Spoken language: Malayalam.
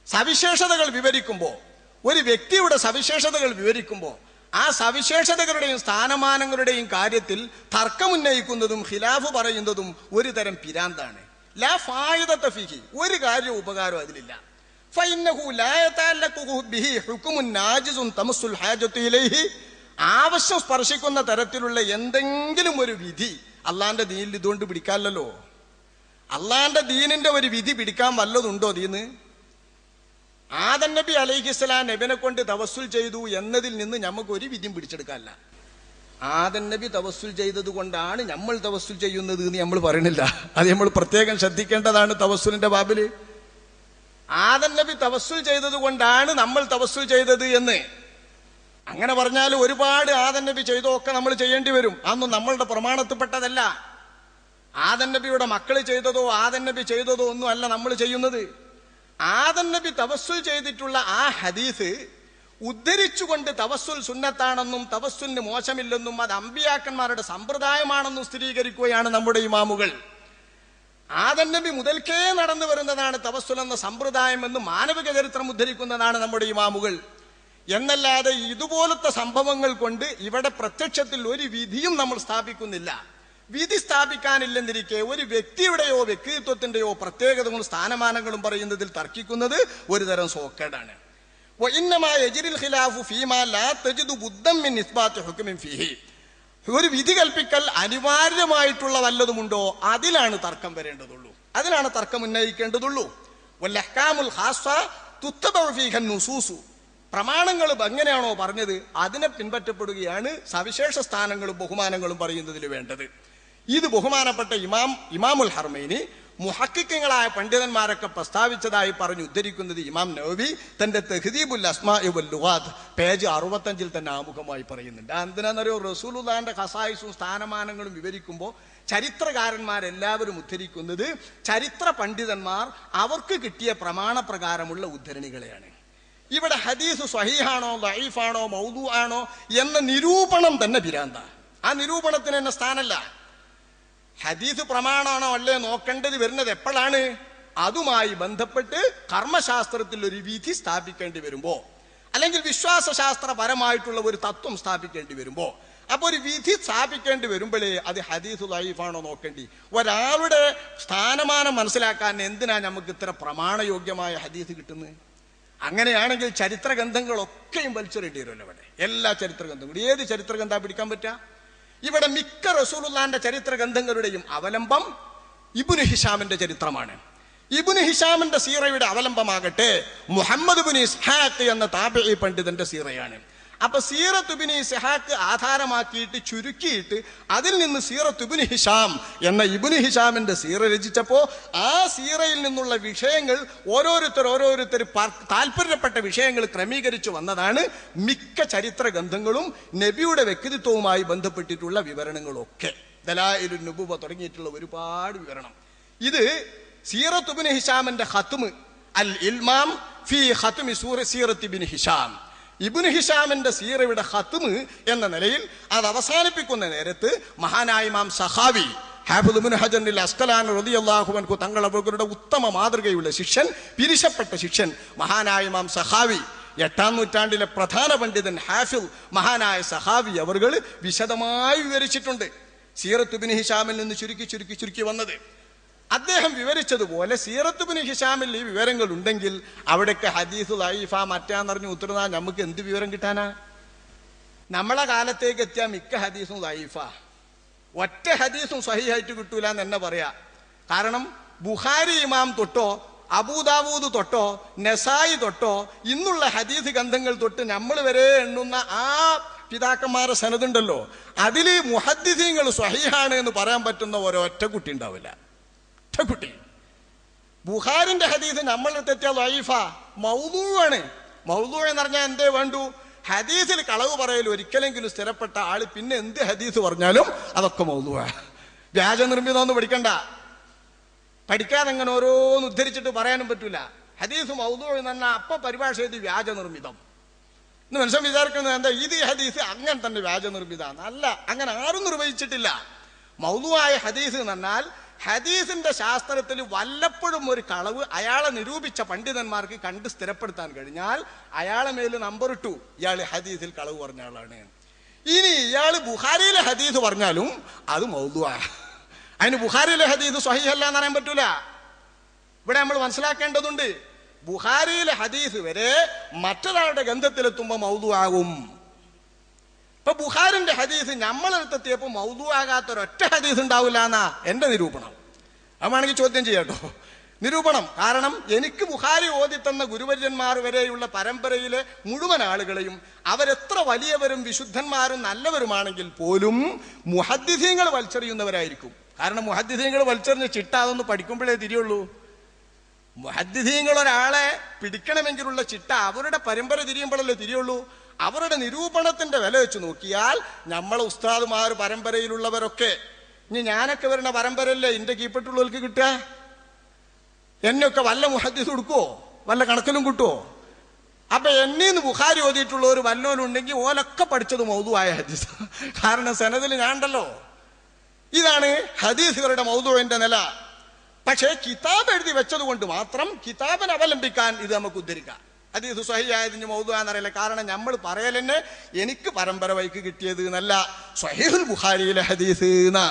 സവിശേഷതകൾ വിവരിക്കുമ്പോൾ, ഒരു വ്യക്തിയുടെ സവിശേഷതകൾ വിവരിക്കുമ്പോൾ ആ സവിശേഷതകളുടെയും സ്ഥാനമാനങ്ങളുടെയും കാര്യത്തിൽ തർക്കമുന്നയിക്കുന്നതും ഖിലാഫ് പറയുന്നതും ഒരു തരം പിരാന്താണ്. ലാ ഫായിദത ഫീഹി, ഒരു കാര്യവും ഉപകാരം അതിലില്ല. ഫഇന്നഹു ലാ യതഅല്ലഖു ബിഹി ഹുക്മുൻ നാജിസുൻ തമസ്സുൽ ഹാജതു ഇലൈഹി, ആവശ്യം സ്പർശിക്കുന്ന തരത്തിലുള്ള എന്തെങ്കിലും ഒരു വിധി അള്ളാന്റെ ദീനിൽ ഇതുകൊണ്ട് പിടിക്കാമല്ലോ. അള്ളാന്റെ ദീനിന്റെ ഒരു വിധി പിടിക്കാൻ വല്ലതുണ്ടോ ദീന്? ആദം നബി അലൈഹിസ്സലാം നബിനെ കൊണ്ട് തവസ്സുൽ ചെയ്തു എന്നതിൽ നിന്ന് നമുക്ക് ഒരു വിധിയും പിടിച്ചെടുക്കാനല്ല. ആദം നബി തവസ്സുൽ ചെയ്തത് കൊണ്ടാണ് നമ്മൾ തവസ്സുൽ ചെയ്യുന്നത് എന്ന് നമ്മൾ പറയണില്ല. അത് നമ്മൾ പ്രത്യേകം ശ്രദ്ധിക്കേണ്ടതാണ്. തവസ്സുലിന്റെ ബാബില് ആദം നബി തവസ്സുൽ ചെയ്തത് കൊണ്ടാണ് നമ്മൾ തവസ്സുൽ ചെയ്തത് എന്ന് അങ്ങനെ പറഞ്ഞാൽ ഒരുപാട് ആദം നബി ചെയ്തതൊക്കെ നമ്മൾ ചെയ്യേണ്ടി വരും. അതൊന്നും നമ്മളുടെ പ്രമാണത്തിൽപ്പെട്ടതല്ല. ആദം നബിയുടെ മക്കൾ ചെയ്തതോ ആദം നബി ചെയ്തതോ ഒന്നും അല്ല നമ്മൾ ചെയ്യുന്നത്. ആദം നബി തവസ്സുൽ ചെയ്തിട്ടുള്ള ആ ഹദീസ് ഉദ്ധരിച്ചുകൊണ്ട് തവസ്സുൽ സുന്നത്താണെന്നും തവസ്സുലിന് മോശമില്ലെന്നും അത് അമ്പിയാക്കന്മാരുടെ സമ്പ്രദായമാണെന്നും സ്ഥിരീകരിക്കുകയാണ് നമ്മുടെ ഇമാമുകൾ. ആദം നബി മുതൽക്കേ നടന്നു വരുന്നതാണ് തവസ്സുൽ എന്ന സമ്പ്രദായം എന്ന് മാനവിക ചരിത്രം ഉദ്ധരിക്കുന്നതാണ് നമ്മുടെ ഇമാമുകൾ. എന്നല്ലാതെ ഇതുപോലത്തെ സംഭവങ്ങൾ കൊണ്ട് ഇവിടെ പ്രത്യക്ഷത്തിൽ ഒരു വിധിയും നമ്മൾ സ്ഥാപിക്കുന്നില്ല. വിധി സ്ഥാപിക്കാനില്ലെന്നിരിക്കെ ഒരു വ്യക്തിയുടെയോ വ്യക്തിത്വത്തിന്റെയോ പ്രത്യേകതകളും സ്ഥാനമാനങ്ങളും പറയുന്നതിൽ തർക്കിക്കുന്നത് ഒരു തരം സോക്കേടാണ്. ഒരു വിധി കൽപ്പിക്കൽ അനിവാര്യമായിട്ടുള്ള വല്ലതുമുണ്ടോ അതിലാണ് തർക്കം വരേണ്ടതുള്ളൂ, അതിലാണ് തർക്കം ഉന്നയിക്കേണ്ടതുള്ളൂ. പ്രമാണങ്ങൾ എങ്ങനെയാണോ പറഞ്ഞത് അതിനെ പിൻപറ്റപ്പെടുകയാണ് സവിശേഷ സ്ഥാനങ്ങളും ബഹുമാനങ്ങളും പറയുന്നതിൽ വേണ്ടത്. ഇത് ബഹുമാനപ്പെട്ട ഇമാമുൽ ഹർമൈനി മുഹക്കിക്കങ്ങളായ പണ്ഡിതന്മാരൊക്കെ പ്രസ്താവിച്ചതായി പറഞ്ഞു ഉദ്ധരിക്കുന്നത് ഇമാം നവവി തന്റെ തഹ്ദീബുൽ അസ്മാഇ വൽ ലുഗാത്ത് പേജ് 65 തന്നെ ആമുഖമായി പറയുന്നുണ്ട്. എന്തിനാണെന്നറിയോ? റസൂലുള്ളാഹിന്റെ ഖസായിസും സ്ഥാനമാനങ്ങളും വിവരിക്കുമ്പോൾ ചരിത്രകാരന്മാരെല്ലാവരും ഉദ്ധരിക്കുന്നത് ചരിത്ര പണ്ഡിതന്മാർ അവർക്ക് കിട്ടിയ പ്രമാണപ്രകാരമുള്ള ഉദ്ധരണികളെയാണ്. ഇവിടെ ഹദീസ് സ്വഹീഹാണോ ദഈഫാണോ മൗദൂ ആണോ എന്ന നിരൂപണം തന്നെ പിരാന്ത. ആ നിരൂപണത്തിന് തന്നെ സ്ഥാനമല്ല. ഹദീസ് പ്രമാണമാണോ അല്ലേ നോക്കേണ്ടത് വരുന്നത് എപ്പോഴാണ്? അതുമായി ബന്ധപ്പെട്ട് കർമ്മശാസ്ത്രത്തിൽ ഒരു വിധി സ്ഥാപിക്കേണ്ടി വരുമ്പോ, അല്ലെങ്കിൽ വിശ്വാസശാസ്ത്രപരമായിട്ടുള്ള ഒരു തത്വം സ്ഥാപിക്കേണ്ടി വരുമ്പോ, അപ്പൊ ഒരു വിധി സ്ഥാപിക്കേണ്ടി വരുമ്പോഴേ അത് ഹദീസ് ദഈഫാണോ നോക്കേണ്ടി. ഒരാളുടെ സ്ഥാനമാനം മനസ്സിലാക്കാൻ എന്തിനാ നമുക്ക് ഇത്ര പ്രമാണയോഗ്യമായ ഹദീസ് കിട്ടുന്നത്? അങ്ങനെയാണെങ്കിൽ ചരിത്ര ഗ്രന്ഥങ്ങളൊക്കെയും വലിച്ചെറിയേണ്ടി വരുമല്ലോ. ഇവിടെ എല്ലാ ചരിത്ര ഗ്രന്ഥങ്ങളും ഏത് ചരിത്ര ഗ്രന്ഥം പിടിക്കാൻ പറ്റുക? ഇവിടെ മിക്ക റസൂലുള്ളാഹിന്റെ ചരിത്ര ഗ്രന്ഥങ്ങളുടെയും അവലംബം ഇബ്നു ഹിഷാമിന്റെ ചരിത്രമാണ്. ഇബ്നു ഹിഷാമിന്റെ സീറയുടെ അവലംബമാകട്ടെ മുഹമ്മദ് ഇബ്നു ഇസ്ഹാഖ് എന്ന താബിഈ പണ്ഡിതന്റെ സീറയാണ്. അപ്പൊ സീറത്ത് ഇബ്നു ഇസ്ഹാഖ് ആധാരമാക്കിയിട്ട് ചുരുക്കിയിട്ട് അതിൽ നിന്ന് സീറത്ത് ഇബ്നു ഹിഷാം എന്ന ഇബ്നു ഹിഷാമിന്റെ സീറ രചിച്ചപ്പോ ആ സീറയിൽ നിന്നുള്ള വിഷയങ്ങൾ ഓരോരുത്തർ താല്പര്യപ്പെട്ട വിഷയങ്ങൾ ക്രമീകരിച്ചു വന്നതാണ് മിക്ക ചരിത്ര ഗ്രന്ഥങ്ങളും നബിയുടെ വ്യക്തിത്വവുമായി ബന്ധപ്പെട്ടിട്ടുള്ള വിവരണങ്ങളൊക്കെ. ദലായിലുൻ നുബുവ തുടങ്ങിയിട്ടുള്ള ഒരുപാട് വിവരണം. ഇത് സീറത്ത് ഇബ്നു ഹിഷാമിന്റെ ഖത്മ് അൽ ഇൽമാം ഫീ ഖത്മി സീറത്ത് ഇബ്നു ഹിഷാം, ഇബ്നു ഹിഷാമിന്റെ സീറയുടെ ഖത്മ് എന്ന നിലയിൽ അത് അവസാനിപ്പിക്കുന്ന നേരത്ത് മഹാനായ ഇമാം സഖാവി ഹാഫിദ് ഇബ്നു ഹജർ അൽ അസ്ഖലാനി റളിയല്ലാഹു അൻഹു തങ്ങളുടെ ഉത്തമ മാതൃകയുള്ള ശിഷ്യൻ, പിരിശപ്പെട്ട ശിഷ്യൻ മഹാനായ ഇമാം സഖാവി, 8ാം നൂറ്റാണ്ടിലെ പ്രധാന പണ്ഡിതൻ ഹാഫിദ് മഹാനായ സഖാവി അവർകൾ വിശദമായി വിവരിച്ചിട്ടുണ്ട്. സീറത്ത് ഇബ്നു ഹിഷാമിൽ നിന്ന് ചുരുക്കി വന്നത് അദ്ദേഹം വിവരിച്ചതുപോലെ സീറത്ത് ഇബ്നു ഹിഷാമിൽ ഈ വിവരങ്ങൾ ഉണ്ടെങ്കിൽ അവിടേക്ക് ഹദീസ് ദഈഫ മറ്റാന്നറിഞ്ഞ് ഉത്തരനാ നമുക്ക് എന്ത് വിവരം കിട്ടാനാ? നമ്മളെ കാലത്തേക്ക് എത്തിയ മിക്ക ഹദീസും ദഈഫ, ഒറ്റ ഹദീസും സ്വഹീഹായിട്ട് കിട്ടൂല എന്ന് തന്നെ പറയാ. കാരണം ബുഖാരി ഇമാം തൊട്ടോ അബൂദാവൂദ് തൊട്ടോ നസായി തൊട്ടോ ഇന്നുള്ള ഹദീസ് ഗ്രന്ഥങ്ങൾ തൊട്ട് നമ്മൾ വരെ എണ്ണുന്ന ആ പിതാക്കന്മാരെ സനതുണ്ടല്ലോ, അതിൽ മുഹദ്ദിസീങ്ങൾ സ്വഹീഹാണ് എന്ന് പറയാൻ പറ്റുന്ന ഒരൊറ്റ കുട്ടി ഉണ്ടാവില്ല. കുട്ടി ബുഖാരിന്റെ ഹദീസ് നമ്മൾ തെറ്റിയ ദഈഫ, മൗദൂആണ്. മൗദൂ എന്ന് പറഞ്ഞാൽ എന്തേ വേണ്ടു? ഹദീസിൽ കളവ് പറയൽ ഒരിക്കലെങ്കിലും സ്ഥിരപ്പെട്ട ആള് പിന്നെ എന്ത് ഹദീസ് പറഞ്ഞാലും അതൊക്കെ മൗദൂആ. വ്യാജ നിർമ്മിതമൊന്നും പഠിക്കാതെ അങ്ങനെ ഓരോന്ന് ഉദ്ധരിച്ചിട്ട് പറയാനും പറ്റൂല. ഹദീസ് മൗദൂ എന്ന് പറഞ്ഞാൽ അപ്പൊ പരിഭാഷ ചെയ്ത് വ്യാജ നിർമ്മിതം എന്ന് മനുഷ്യൻ വിചാരിക്കുന്നത് എന്താ? ഇത് ഹദീസ് അങ്ങനെ തന്നെ വ്യാജ നിർമ്മിതാണ്. അല്ല, അങ്ങനെ ആരും നിർവഹിച്ചിട്ടില്ല. മൗദൂആയ ഹദീസ് എന്ന് പറഞ്ഞാൽ ഹദീസിന്റെ ശാസ്ത്രത്തിൽ വല്ലപ്പോഴും ഒരു കളവ് അയാളെ നിരൂപിച്ച പണ്ഡിതന്മാർക്ക് കണ്ട് സ്ഥിരപ്പെടുത്താൻ കഴിഞ്ഞാൽ അയാളെ മേല് നമ്പർ ഇട്ടു, ഇയാൾ ഹദീസിൽ കളവ് പറഞ്ഞ ആളാണ്. ഇനി ഇയാൾ ബുഖാരിയിലെ ഹദീസ് പറഞ്ഞാലും അത് മൗദൂആ. അതിന് ബുഖാരിയിലെ ഹദീസ് സ്വഹീഹല്ല എന്ന് പറയാൻ പറ്റൂല. ഇവിടെ നമ്മൾ മനസ്സിലാക്കേണ്ടതുണ്ട്, ബുഖാരിയിലെ ഹദീസ് വരെ മറ്റൊരാളുടെ ഗന്ധത്തിലെത്തുമ്പോ മൗദൂആകും. ഇപ്പൊ ബുഖാരിന്റെ ഹദീസ് നമ്മളെടുത്തെത്തിയപ്പോ മൗദൂആകാത്തൊരൊറ്റ ഹദീസ് ഉണ്ടാവില്ല എന്നാ എന്റെ നിരൂപണം. അതാണെങ്കിൽ ചോദ്യം ചെയ്യാട്ടോ നിരൂപണം. കാരണം എനിക്ക് ബുഖാരി ഓതി തന്ന ഗുരുവര്യന്മാർ വരെയുള്ള പരമ്പരയിലെ മുഴുവൻ ആളുകളെയും അവരെത്ര വലിയവരും വിശുദ്ധന്മാരും നല്ലവരുമാണെങ്കിൽ പോലും മുഹദ്ദിസീങ്ങൾ വലിച്ചെറിയുന്നവരായിരിക്കും. കാരണം മുഹദ്ദിസീങ്ങൾ വലിച്ചെറിഞ്ഞ ചിട്ട അതൊന്ന് പഠിക്കുമ്പോഴേ തിരിയുള്ളൂ. മുഹദ്ദിസീങ്ങൾ ഒരാളെ പിടിക്കണമെങ്കിലുള്ള ചിട്ട അവരുടെ പരമ്പര തിരിയുമ്പോഴല്ലേ തിരിയുള്ളൂ. അവരുടെ നിരൂപണത്തിന്റെ വില വെച്ച് നോക്കിയാൽ നമ്മളെ ഉസ്താദുമാർ പരമ്പരയിലുള്ളവരൊക്കെ, ഇനി ഞാനൊക്കെ വരുന്ന പരമ്പരയല്ലേ എന്റെ കീപ്പെട്ടുള്ളവർക്ക് കിട്ടുക, എന്നെയൊക്കെ വല്ല മുഹദ്ദിസ് കൊടുക്കുവോ, വല്ല കണക്കിലും കിട്ടുവോ? അപ്പൊ എന്നീന്ന് ബുഖാരി ഓതിയിട്ടുള്ളവർ വല്ലോനുണ്ടെങ്കിൽ ഓലൊക്കെ പഠിച്ചത് മൗദൂആയ ഹദീസ്. കാരണം സനദിൽ ഞാൻ ഉണ്ടല്ലോ. ഇതാണ് ഹദീസുകളുടെ മൗദൂഇന്റെ നില. പക്ഷേ കിതാബ് എഴുതി വെച്ചത് കൊണ്ട് മാത്രം കിതാബിനെ അവലംബിക്കാൻ ഇത് നമുക്ക് ഉദ്ധരിക്കാം. ഹദീസ് സ്വഹീഹായതിന് മൗദൂആന്നറിയില്ല. കാരണം നമ്മൾ പറയലെന്നെ എനിക്ക് പരമ്പര വൈക്ക് കിട്ടിയത് എന്നല്ല, സ്വഹീഹുൽ ബുഖാരിയിലെ ഹദീസ് എന്നാ.